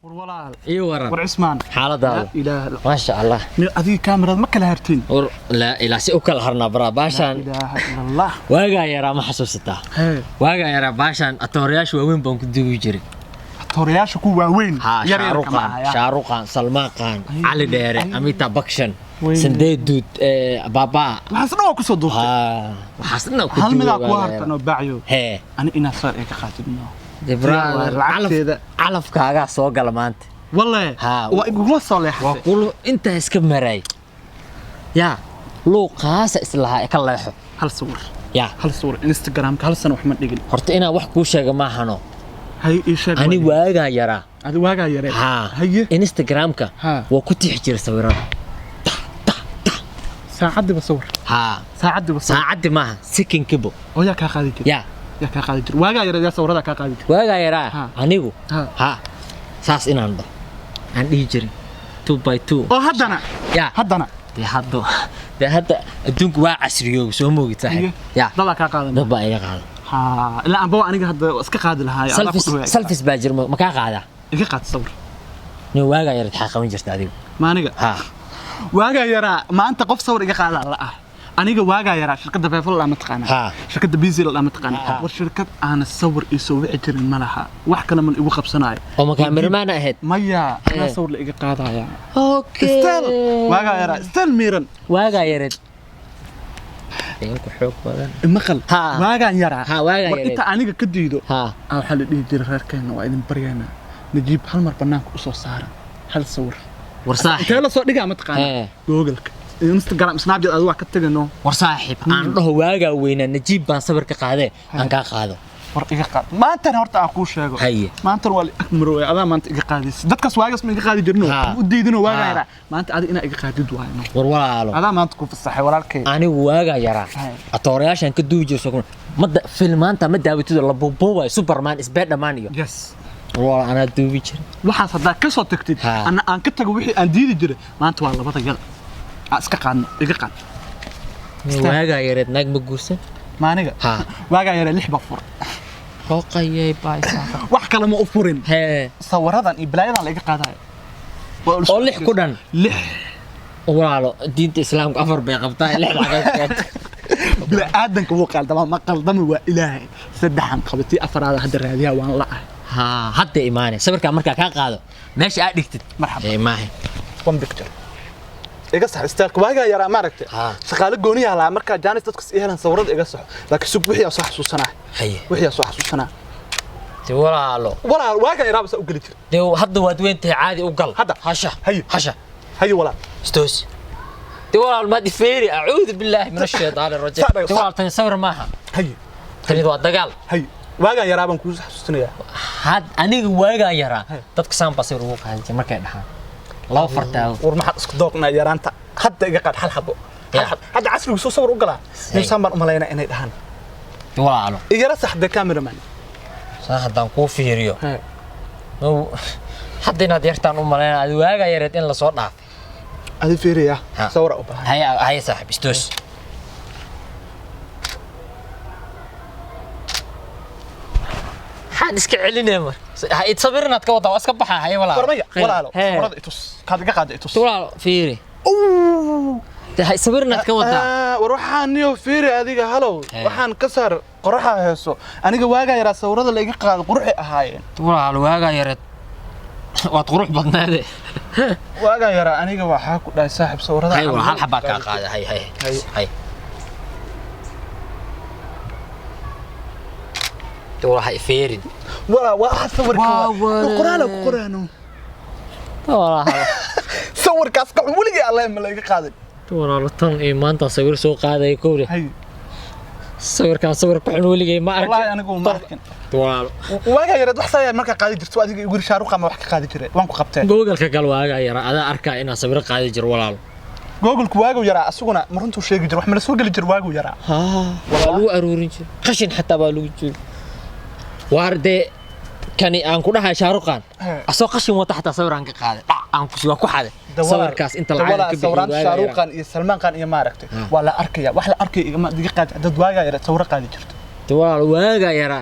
والله ايوه ورعسمان حالة لا اله الا ما شاء الله هذه كاميرا ما كلها هرتين لا إلى سي أكل هرنا برا باشان لا اله الا الله واقع يرى ما حسوسته واقع يرى باشان التورياش وين بنك دوي جري التورياش كو واوين شاروخان سلمان خان علي ديري أميتا بكشن سنديد دود بابا وحسنا كو سو دوفتay وحسنا كو هل مدا كو هرتنو باعيو هي انا انا صار اي قاتبنو دبرا علف كاغا سو غلا مانت والله waa صالح وقول انت اسك مراي يا لو قاس اسلها ka leexo hal sawir يا hal sawir instagram ka hal sano wax ma dhigin horta ina wax ku sheega ma hano hay ii sheeg ani waaga yara adi waaga yara haye instagram ka waa ku tix jira sawirada saacad basawir saacad ma sikin kibo oo yaa ka qaadi jir yaa ka qaadi jir waaga yara yaa sawirada ka qaadi jir waaga yara anigu ha saas inaan dhaho aan dhihi jirin 2 by 2 oo haddana hadda adduunku waa casriyo soo moogid saaxiib ya daba ka qaadan daba iga qaado ha ila aan baa aniga hadda iska qaadi lahaa selfies baa jirmo ma ka qaada iga qaad sawir ni waaga yara taxaa qaban jirta adigu ma aniga waaga yara maanta qof sawir iga qaada la ah aniga waaga yara shirkadda Paypal la mataqaana shirkadda Bizil la mataqaana war shirkad aan sawir isoo wici jirin malaha wax kale man igu qabsanaay oo ma cameraman ahayd maya ana sawir la iga qaadaya okay waaga yara still miran waaga yara ku xoog badan maqal waaga yara waaga yara inta aniga ka diido waxa la dhihi jiray reerkeena waa idin baryaana najiib hal mar banaanka u soo saara hal sawir war saaxiib intee la soo dhigaa mataqaana google Instagram Snapchat adu wax ka tagano war saaxiib aan dhaho waaga weyna najiib baan sawir ka qaaday aan ka qaado war iga qaad maanta horta aan ku sheego maanta waa akmaro adaa maanta iga qaadis dadkaas waagas ma iga qaadi jirno u diidino waaga yara maanta adi ina iga qaadid waayno war walaalo adaa maanta ku fasaxay walaalkay ani waaga yara atoorayaashan ka duubi jirso mada filmaanta ma daawatido la boobay Superman Spiderman iyo yes wala ana duubi jir waxaas hadda ka soo tagtid ana aan ka tago wixii aan diidi jiray maanta waa labada gal iska qaadno iga qaad waaga yareed naag ma guursan maaniga waaga yareed 6 bafur hooqayay baaysa wax kale ma u furin sawiradan iyo bilaayadan la iga qaadayo oo 6 ku dhan 6 walaalo diinta islaamka afar bay qabtaa 6 lacag bila aadanka wuu qaldama ma qaldama waa ilaahay saddexan qabatay afaraad hadda raadiyaa waan la ah hadda iimaanay sawirka marka ka qaado meesha aad dhigtid marxaba maahay one picture iga sax istaarka waaga yara ma aragtay shaqaale gooniya la marka jaanis dadku yeelan sawirada iga sax laakiin sug wixii soo xasuusanaa wixii soo xasuusanaa walaalo waaga yara bas u gali jir hadda waad weyntahay caadi u gal hasha walaal stoos walaal ma difeeri a'uudu billahi minash shaytaanir rajiim walaal tan sawir maaha tani waa dagaal waaga yara baan ku xasuusanaya aniga waaga yara dadka saan basir ugu qaadin markay dhaxaan loo fartaago war maxad isku doogna yaraanta hadda iga qaad hal xabo hadda casrigu soo sawir u galaa insan baan u maleynaa inay dhahan walaalo igala saxda cameraman haddaan ku fiiriyo hadda inaad yartaan u maleynaa adi waaga yareed in la soo dhaafay adi fiiriya sawir u baahan haya saaxiib istoos حد اسك علينا مر هاي تصبرنا تكوضا واسك بخا هاي walaalo sawirada itus kaad iga qaad itus walaalo fiiri هاي صبرنا تكوضا war waxaan niyo fiiri adiga halow waxaan ka saar qoraxa heeso aniga waaga yara sawirada la iga qaad qurxi ahaayeen walaalo waaga yara waad qurux badnaade waaga yara aniga waxa ku dhaay saaxib sawirada hal xabaa ka qaada hay وراح يفيرن ولا واحد صور قرانه والله صور كاس ولقي الله ما لقى قادر والله طن اي ما انت صور سو قاداي كوري هي صور كان صور كحن ولقي ما ارك والله انا قوم ماركن والله واغا يرد وحسايا marka qaadi jirto adiga igu shaaruqa ma wax ka qaadi jiray waan ku qabtay google ka gal waaga yara ada arka ina sawir qaadi jir walaal google ku waagu yara asuguna maruntu sheegi jir wax ma la soo gali jir waagu yara walaa aruurin jir qashin xataa baa lagu jir وارده كاني aan ku dhahay shaaruqan asoo qashin wata xataa sawiraan ka qaaday aan ku soo ku xaday sawirkaas inta la caadi ka bixiyo shaaruqan iyo salmaan qan iyo maaragtay wala arkaya wax la arkay ma diga qaad dad waaga yara sawir qaadi jirto walaal waaga yara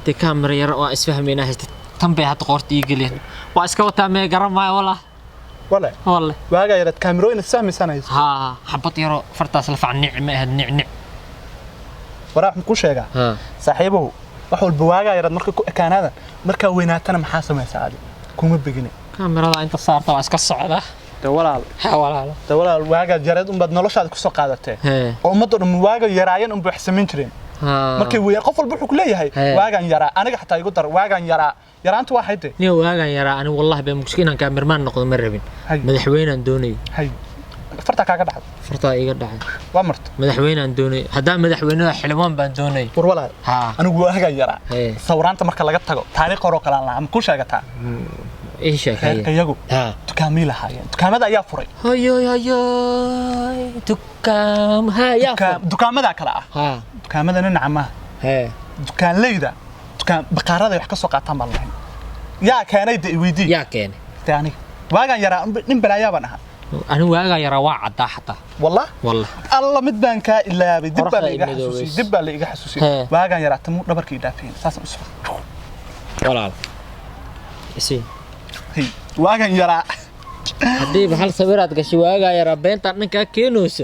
te kamera yara oo isfahmeena haystay تنبيه هتقورتي يقلين واسكوتا مي قرما والله واقع يرد كاميرون السامي سنة ها حبط يرو فرتاس لفع النعمة هالنعنع وراح مكو شيغا صاحبه waxuu bawaaga yarad marka ku ekaanada marka weynaatana maxaa sameeyay aadi kuma bigine kaamirada inta saarta waa iska socda walaal waaga yarad bad noloshaada ku soo qaadatay oo ummaddu waaga yaraayan wax sameyn jireen markay weey qof walba wuxuu ku leeyahay waagan yaraa aniga xataa igu dar waagan yaraanta waa hayde ni waagan yaraa ani wallahi baa mushkilan kaamirmaan noqdo ma rabin madaxweynaan doonay فرتا كاغا دحد فرتا ايغا دحد وا مرت مدحوينان دوني هدا مدحوينada xilmaan baan doonay war walaal anigu waaga yara sawraanta marka laga tago taariikh hore kala aan ku sheegata ee sheekay ayagu dukaamii lahaayeen dukaamada ayaa furay hayo dukaamada kala ah dukaamada nacama dukaan leeyda dukaan baqaarada wax ka soo qaataan baan lahayn yaa keenay weydii yaa keenay taani waaga yara nin balaayaban aha أنا واقع يرى واعد حتى والله الله مدبان كا إلا بدبا اللي يحسسي واقع يرى تمو دبرك يدافين أساسا أسفل ولا إيش هي واقع يرى هدي بحال صبرات كشي واقع يرى بين تانك كينوس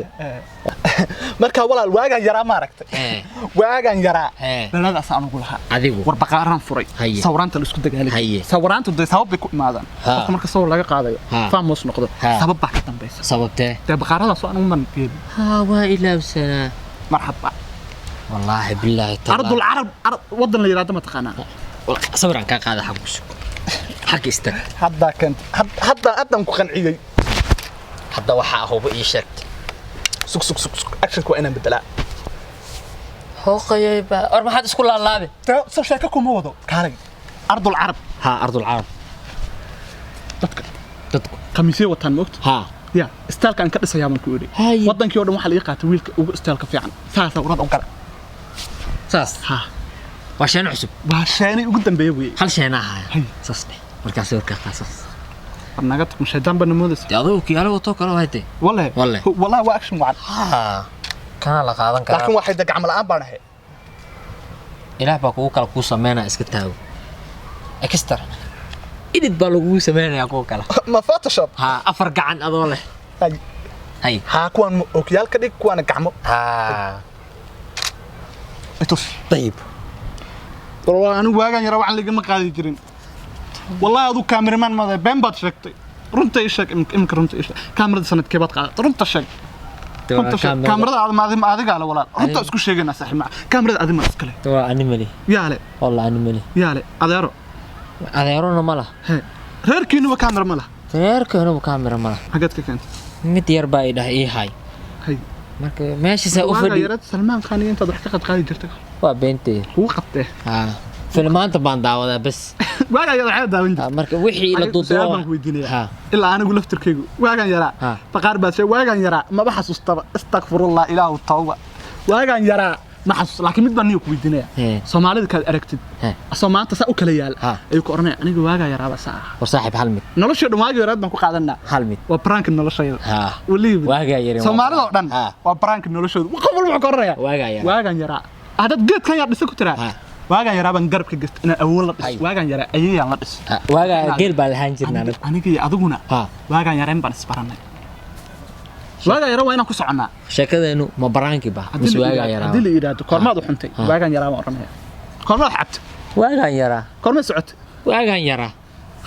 marka walaal waagan yaraa ma aragtay waagan yaraa dhalada aan ugu lahaa adigu war baqaaran furay sawraanta la isku dagaalay sawraantu day sabab ku imaadaan qofka marka sawir laga qaadayo faamos noqdo sabab baa ka dambaysa sababtee tay baqaarada soo anu man geed waa ilaabsana marhaba wallahi billahi ta'ala ardul arab wadan la yiraahdo ma taqaana sawiraan ka qaada xaqus xaq istaa hadda adan ku qanciyay hadda waxa hubo ii sheegtay سك أكشن كوينا بدلا هو قيبة أربع حد سكول الله به صار شاككم موضوع كاري أرض العرب أرض العرب تدك قميصي وطن وقت يا استال كان كذا سيامن كوري وطن كيودم محل يقات ويل استال كفيعن ساس ورد أوكلا ساس وعشان عسب وعشاني وقدم بيوي هل شيناها ساسني مركز وركا قصص أنا قلت مش هيدان بنموذج يا ذوك يا لو توكل وهايتي والله واكشن وعد كان لا قادن كان لكن واحد دق عمل أبانه إله باكو كلا كو سمينا اسكتاو اكستر إدد بالو سمينا يا كو كلا ما فوتوشوب أفرق عن أضوله هاي كوان أوكيال كديك كوان قعمو إتوش طيب والله أنا واقع يروح عن لقمة قاعد يجرين والله هذا كاميرمان ماذا بين بات شكتي رنت إيشك إمك رنت إيش كاميرا سنة كيبات قاعد رنت الشك كاميرا هذا ما هذا قال ولا رنت أسكو شيء أنا صحيح مع كاميرا هذا ما أسكله ترى أنيمالي يا له والله أنيمالي يا له هذا يرو ماله غير كينو كاميرا ماله غير كينو كاميرا ماله حاجات كنت متير بايده إيه هاي ماشي سأوفر يا سلمان خان أنت ضحك قاعد جرتك وبنتي هو قبته فيلمان طبعا دعوة بس واقع يا عادة وين مركب وحي إلى الضوء إلا أنا أقول لفتر كيجو واقع يرى فقارب شيء واقع يرى ما بحس استغفر الله إله التوبة واقع يرى ما حس لكن مدبني وكوي الدنيا سومالي كان أركتد الصومال تسأو كليال أيوك أرني أنا واقع يرى بس وصاحب حلمي نلش يوم واقع يرى ما كو قادنا حلمي وبرانك نلش يرى ولي واقع يرى سومالي ودن وبرانك نلش يرى وقبل ما كوريا واقع يرى هذا جد كان يرى سكو ترى waagan yaraa baan garabka gast ina awool la dhis waagan yaraa ayaan la dhis waaga geel baa lahaan jirnaa aniga iyo adiguna waagan yareen baan isbaranay waagan yaraa waa inaan ku soconaa sheekadeenu ma baraanki ba mis waagan yaraa hadii la yiraahdo kormaad u xuntay waagan yaraa ma oranaya kormaad xabta waagan yaraa kormaad socot waagan yaraa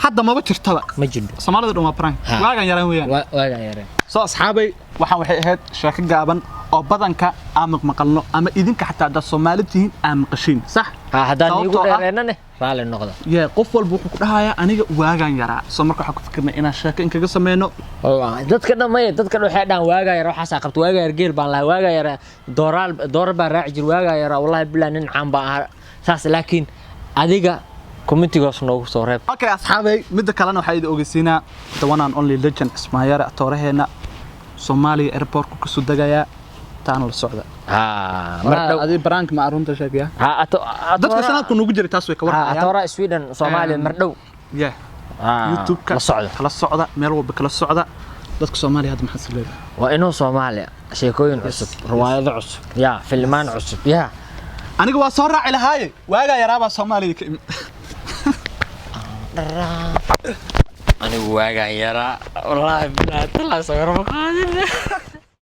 hadda ma jirtaba ma jirto Soomaalida dhuma prank waagan yaraa weeyaan waagan yaraa soo asxaabay waxay ahayd sheeko gaaban oo badanka aan maqalno ama idinka xataa dad Soomaali tihiin aan maqashin sax hadaan igu dheereynane raali noqdo yaa qof walba wuxuu ku dhahayaa aniga waagan yaraa soo marka waxa ku fikirnaa inaan sheeko in kaga sameeyno dadka dhamay dadka waxay dhaan waagan yaraa waxa qabto waagan yar geel baan lahaa waagan yaraa doorar baa raaci jir waagan yaraa wallahi bilaa nin caan baa saas laakiin adiga كومنتيغوس نوغو سو ريب اوكي اصحابي مد كلنا waxay idin ogeysiina the one and only legend ismaayara tooraheena Soomaaliya airport ku soo dagaya taan la socda marka adi brank ma arunta sheegaya dadka sanadku nugu jiray taas way ka warqayaan toora Sweden Soomaaliya mardhow YouTube ka la socda meel walba kala socda dadka Soomaaliya hadda maxaa leeyahay waa inuu Soomaaliya sheekooyin cusub riwaayado cusub filmaan cusub aniga waa soo raaci lahaay waaga yaraaba Soomaaliya أنا واقع يرى والله بلا طلع صغر مقادر